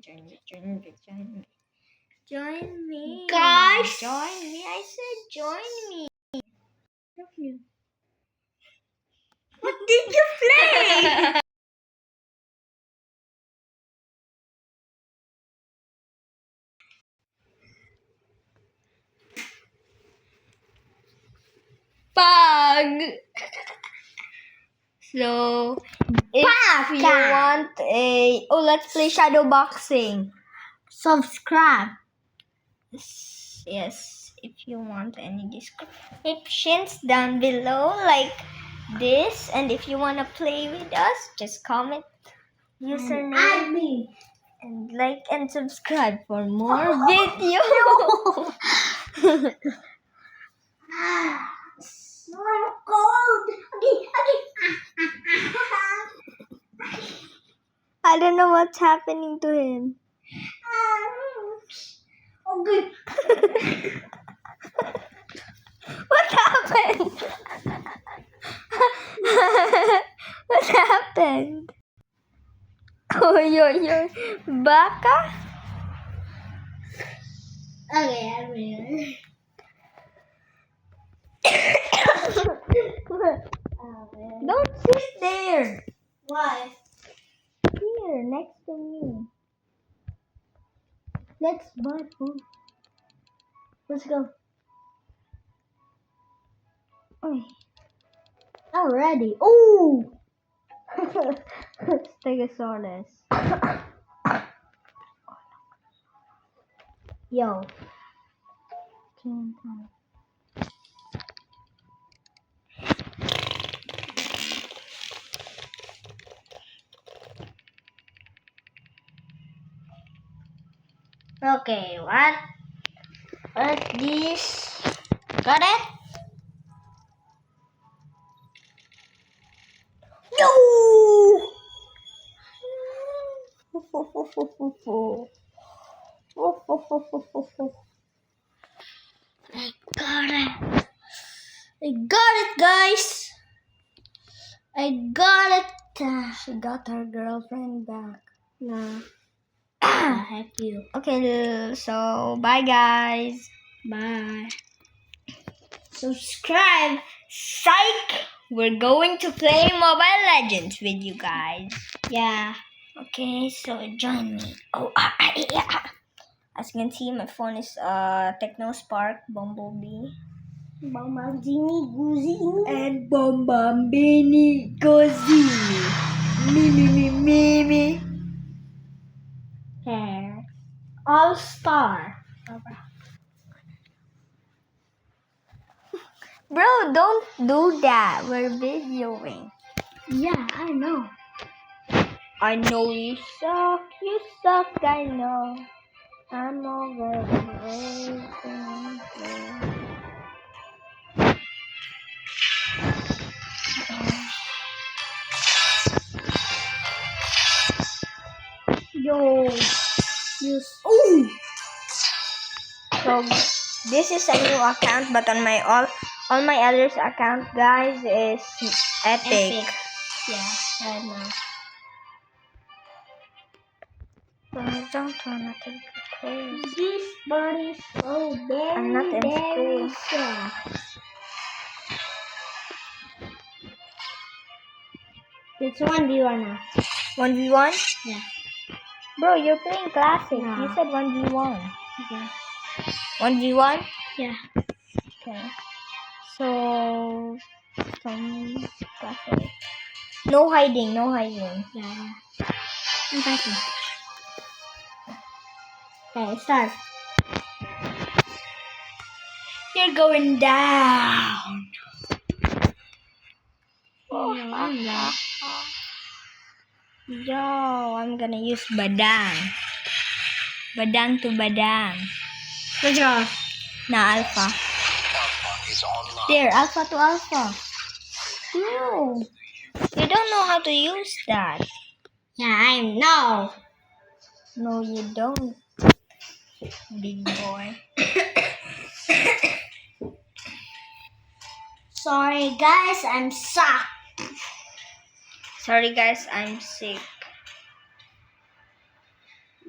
Join me. Guys. Join me. I said join me. What did you play? Pug. So, if you want let's play shadow boxing. Subscribe. Yes, if you want any descriptions down below like this, and if you want to play with us, just comment username Add me. and like and subscribe for more videos. So cold. I don't know what's happening to him. Okay. What happened? What happened? Oy. Baka? Okay, I will. Don't sit there. Why? Here, next to me. Let's buy food. Let's go. Oy. Already. Ooh. Stegosaurus. Yo. Okay, what's this? Got it? No! I got it. I got it, guys. I got it. She got her girlfriend back. No. Heck you. Okay, so bye guys. Bye. Subscribe. Psych! We're going to play Mobile Legends with you guys. Yeah. Okay, so join me. Yeah. As you can see, my phone is Techno Spark Bumblebee. Bombardini Guzini. And Bombambini Gozini. Me. Hair. All Star. Bro, don't do that. We're videoing. Yeah, I know. I know you suck, I know. I'm over the Yo. Yes. Ooh. So this is a new account, but on my all my others account, guys, is Epic. Yeah, right now. Don't turn not to crazy. This body is so very, I'm not in very school. sad. It's 1v1 now. 1v1? Yeah. Bro, you're playing classic. No. You said 1v1. Okay. 1v1? Yeah. Okay. So some classic. No hiding. Yeah. I'm fighting. Okay, start. You're going down. Yo, I'm gonna use Badang. Badang to Badang. Let's go. Na Alpha. There, Alpha to Alpha. No. You don't know how to use that. Yeah, I know. No, you don't. Big boy. Sorry, guys, I'm suck. Sorry guys, I'm sick.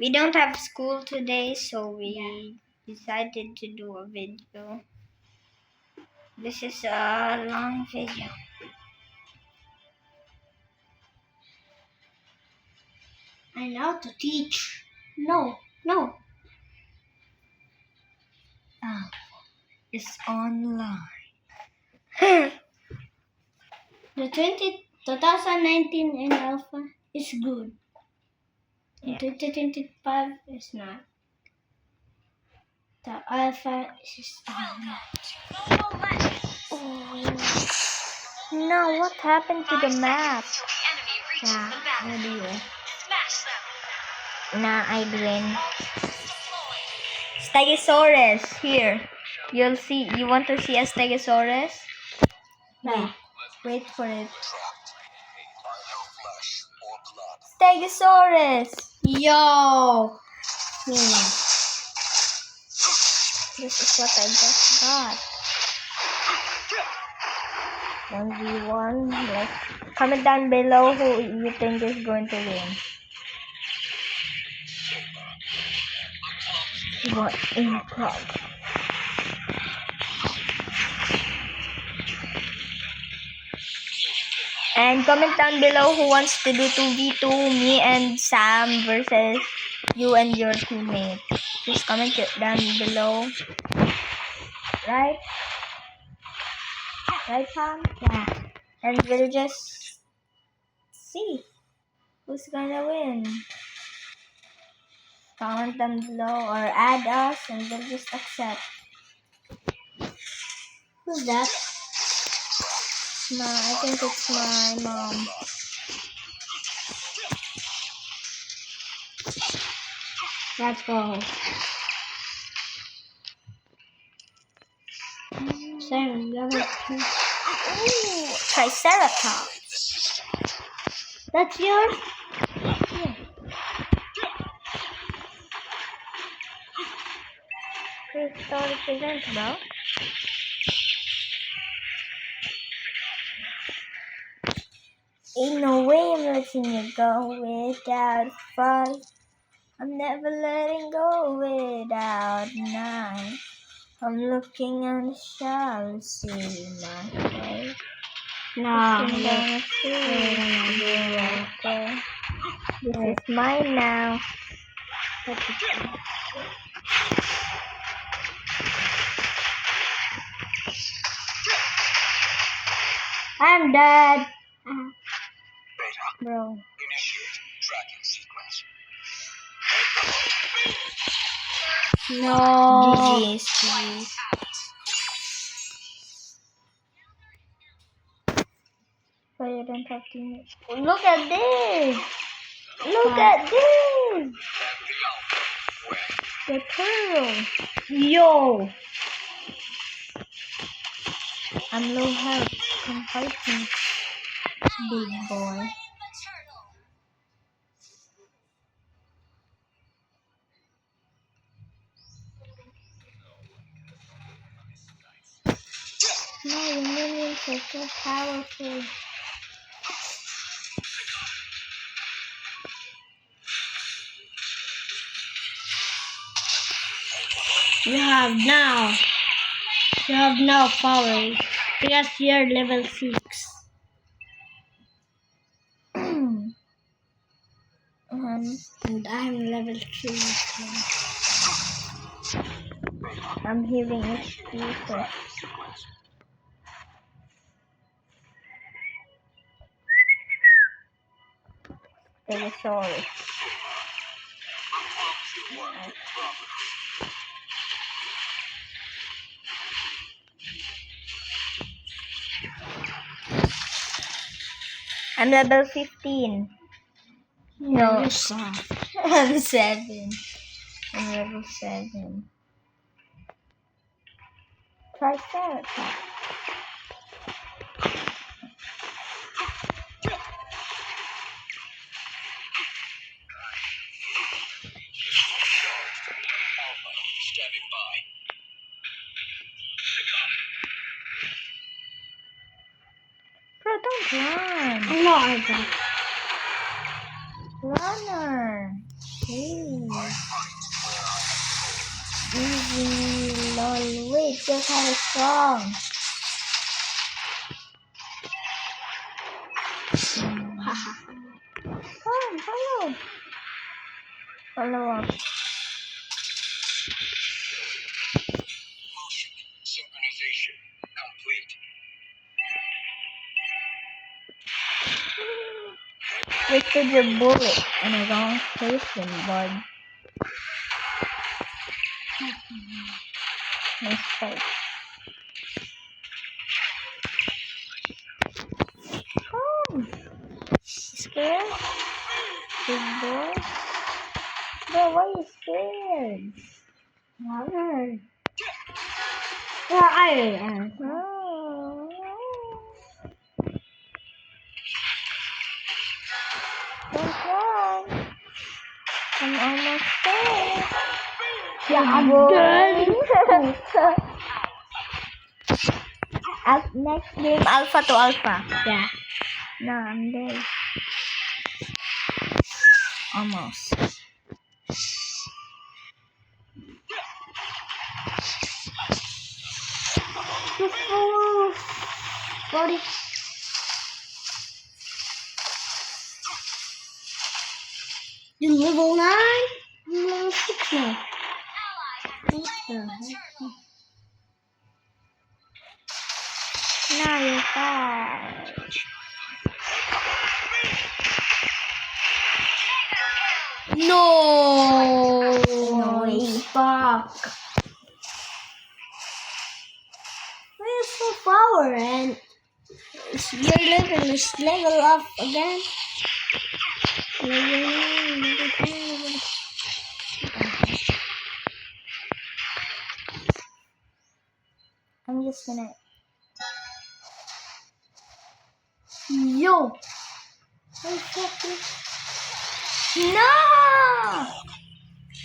We don't have school today, so we decided to do a video. This is a long video. I know to teach. No. It's online. The 2019 in Alpha is good. Yeah. 2025 is not. The Alpha is No, what happened to the map? yeah, maybe. Nah, I win. Stegosaurus, here. You'll see. You want to see a Stegosaurus? Yeah. Wait for it. Stegosaurus! Yo. This is what I just got. 1v1. Like, comment down below who you think is going to win. What in progress? And comment down below who wants to do 2v2, me and Sam versus you and your teammate. Just comment it down below. Right? Right, Sam? Yeah. And we'll just see who's gonna win. Comment down below or add us and we'll just accept. Who's that? I think it's my mom. Let's go. Seven, level 2. Ooh, Triceratops. That's yours? Prehistoric event, bro. Ain't no way I'm letting you go without fun. I'm never letting go without night. I'm looking on the shore to see my face. No. Looking down the street, okay. This is mine now. I'm dead. Bro. Initiate tracking sequence. No. GG's, please. But you don't have teammates. Look at this! Look at this! The pearl. Yo. I'm low health. Come fight me, big boy. No, your minions are so powerful. You have now powers. Because you're level 6. And I'm level 3. I'm healing HP first. Stegosaurus. I'm level 15. No. You suck. I'm 7. I'm level 7. Triceratops. Standing by. Bro, don't run. No, I don't. Runner. Easy, lol. Wait, just how strong. Come, follow. Follow up. Motion synchronization complete. Wasted your bullet in the wrong person, bud. Mistake. Come. Scared? Big boy? Bro, why are you scared? Never. Yeah, I am. Oh. Don't run. I'm almost there. Yeah, I'm Boy. Next game, Alpha to Alpha. Yeah. No, I'm there. Almost. Body. You level 9? I'm level 6 now. What the heck? Now you're back. No! No way. Fuck. Where's the power and your level is level up again? I'm just gonna. Yo! No!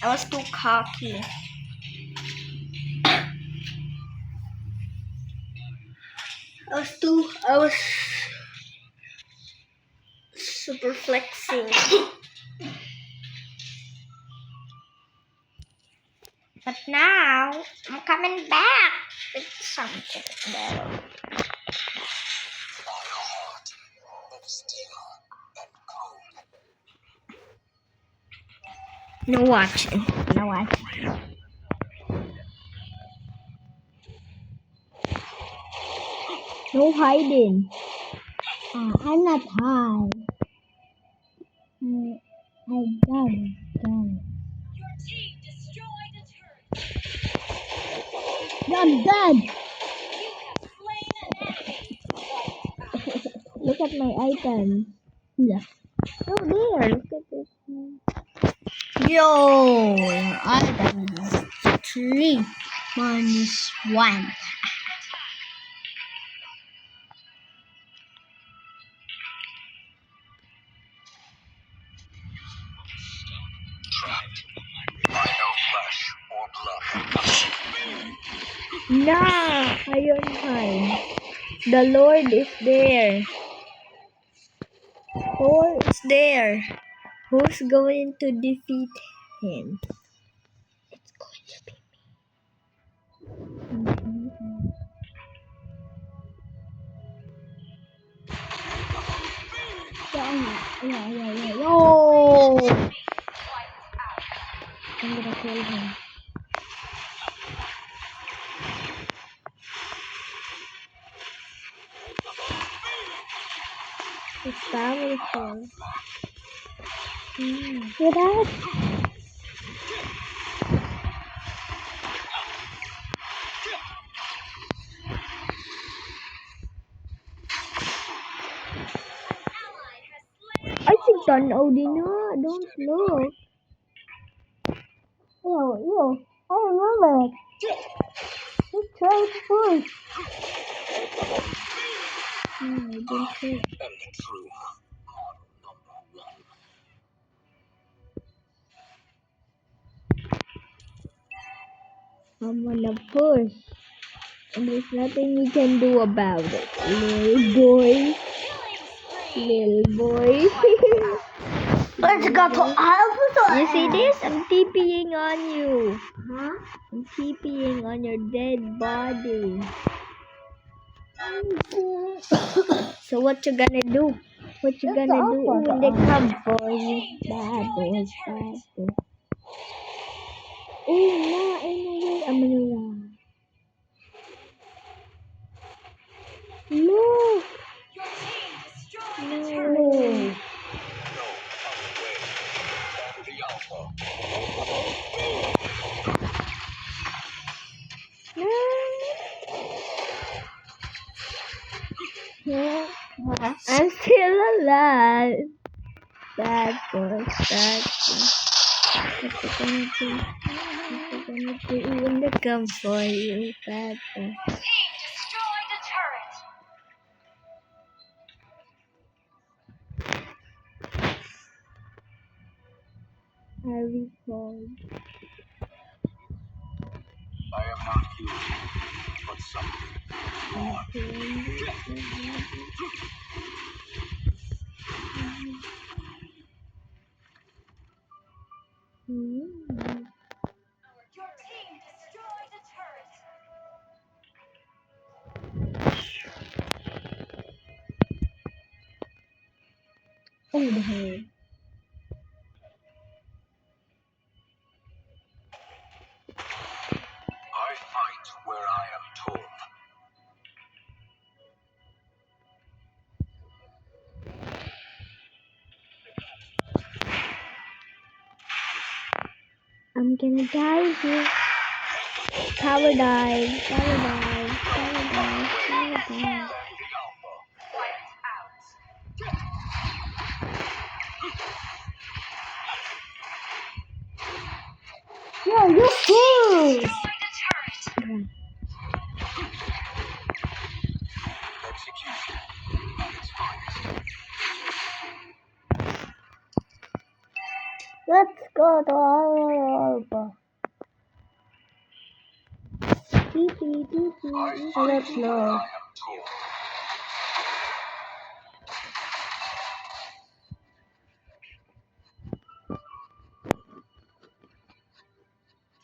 I was too cocky. I was super flexing. But now, I'm coming back with something better. My heart of steel and cold. No watching. No watching. No hiding. I'm not high. I done. Your team destroyed a turret. I'm dead. You have slain an enemy. Look at my item. Yeah. Oh, there. Look at this. Yo! I done 3 minus 1. Trapped by no flesh or blood. Nah, Ironhide. The Lord is there. Thor is there. Who's going to defeat him? It's going to be Yeah. Yo! I'm gonna kill him. His family fell. Hear that? I think done Odina. Don't look. Yo, I remember it. Let's try it first. I didn't see. And the true model #1. I'm gonna push. And there's nothing we can do about it. Little boy. Little boy. Let's go to Alpha. You see this? I'm TPing on you. Huh? I'm TPing on your dead body. So what you gonna do? What you That's gonna do awful. when they come for you? Bad boys, bad boys. Oh, no, anyway, I'm gonna run. Look! Your team destroyed a No. turret. No other way than the Alpha. No. I'm still alive. Bad boys, bad boys. What you gonna do? What you gonna do when they come for you? Bad boys. Team destroyed a turret. I recall. I am not human, but something. Your team destroyed a turret. Oh, the hell. I fight where I am told. I'm gonna die here. Power dive, power dive, power dive, power dive. Than the Alpha. Fight out. Yeah, you fool. Destroyed a turret. Execution at its finest. Let's go to Alpha. I Oh, that's fight where low. I am told.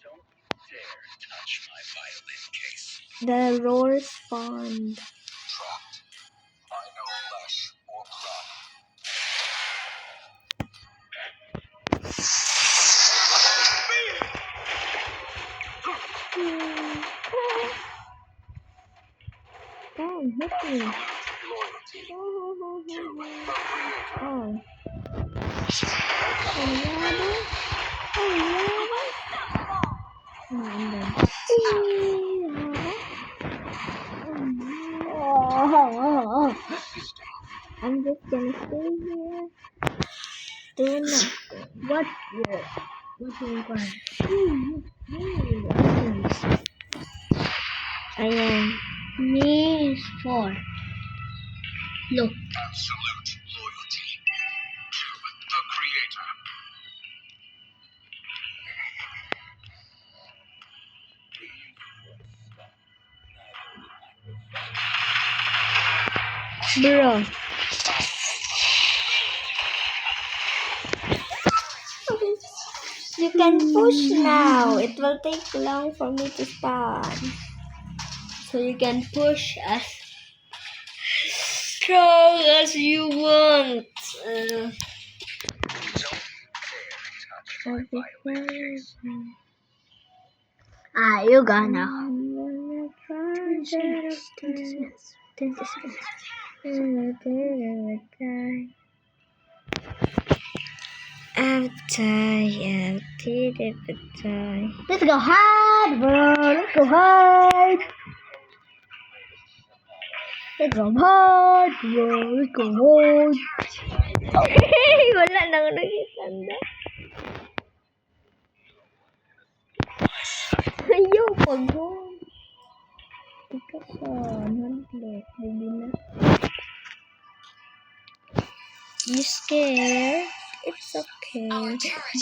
Don't dare touch my violin case. The roar spawned. Trapped by no flesh or blood. Damn, hit me. Loyalty to the Creator. Oh. Oh, yeah. Oh, I'm done. Oh. Resisting. I'm just gonna stay here. Do nothing. What? What do you want? I am. Me is 4. Look. Absolute loyalty to the Creator. Bro. You can push now. It will take long for me to spawn. So you can push as strong as you want. Don't dare touch my violin case. You gonna. I'm tired. Let's go hard, bro. Let's go hard. Let's go hard, bro. Let's go hard. Wala nang nakitanda. Ayaw, pagod. Ika pa, handlet. Hindi na. You scared? It's okay.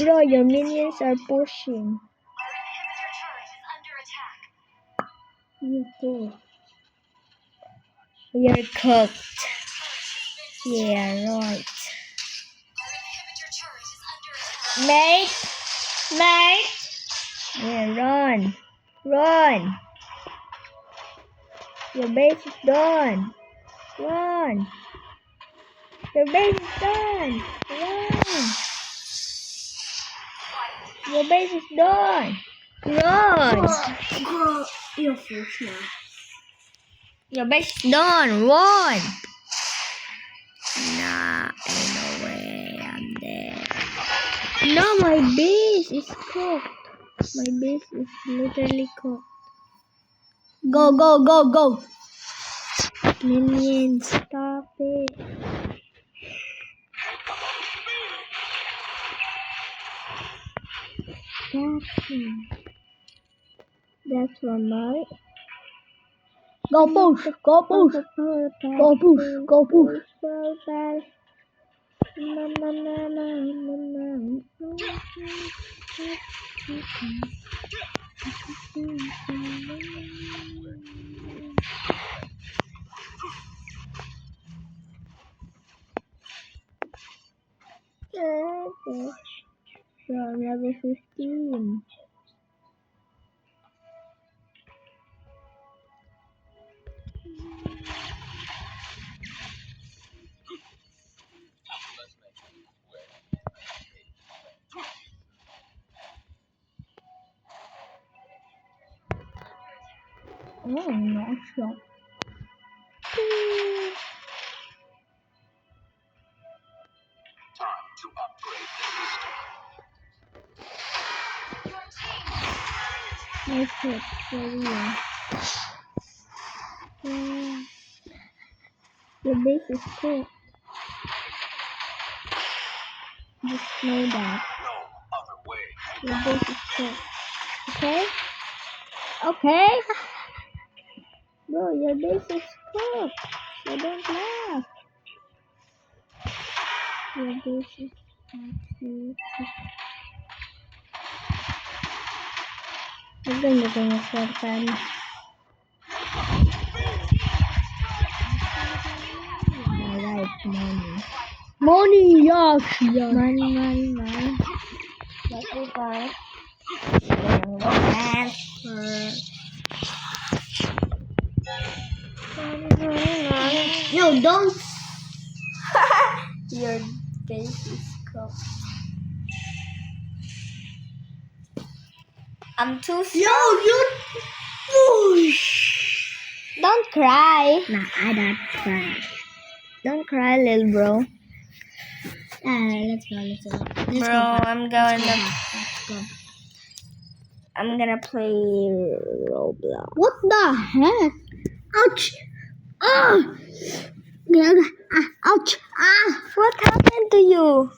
Bro, your minions are pushing. Our inhibitor turret is under attack. You too. You're cooked. Yeah, right. Our inhibitor turret Mate. Yeah, run. Run. Your base is done. Run. Your base is done. Run. Your base is done. Run. You're first now. Your base is done. Run. Nah, ain't no way. I'm dead. No, my base is cooked. My base is literally cooked. Go, go, go, go. Minions, stop it. Stop it. That's one right. Go push, go push. Go push, go push. Na, na, na, na, na, na. So I'm level 15. Oh, no shot. Time to upgrade the system. Nice hit, very well. Yeah. Your base is cool. Just know that. No other way. Your base is cool. Okay? Okay? Bro, your base is cool. So don't laugh. Your base is actually cool. Maganda ko yung swertan. Alright, money. Money, yes, yes. Money. What we got? Transfer. Yo, don't. Your base is cool. I'm too strong. Yo, you push. Don't cry. Nah, I don't cry. Don't cry, little bro. Let's go. Let's Bro, I'm going to. go. I'm gonna play Roblox. What the heck? Ouch! Ah! Ouch! Ah! What happened to you?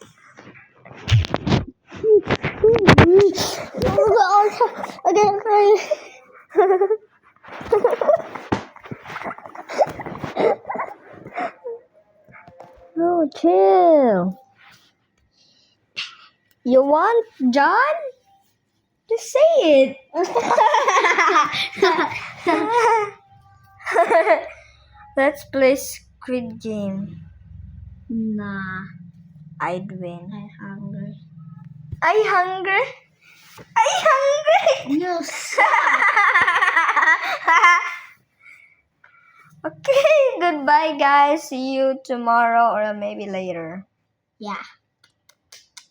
Okay. Bro, chill. You want John? Just say it. Let's play Squid Game. Nah, I'd win. I'm hungry. I hungry? I hungry? You Okay, goodbye guys. See you tomorrow or maybe later. yeah.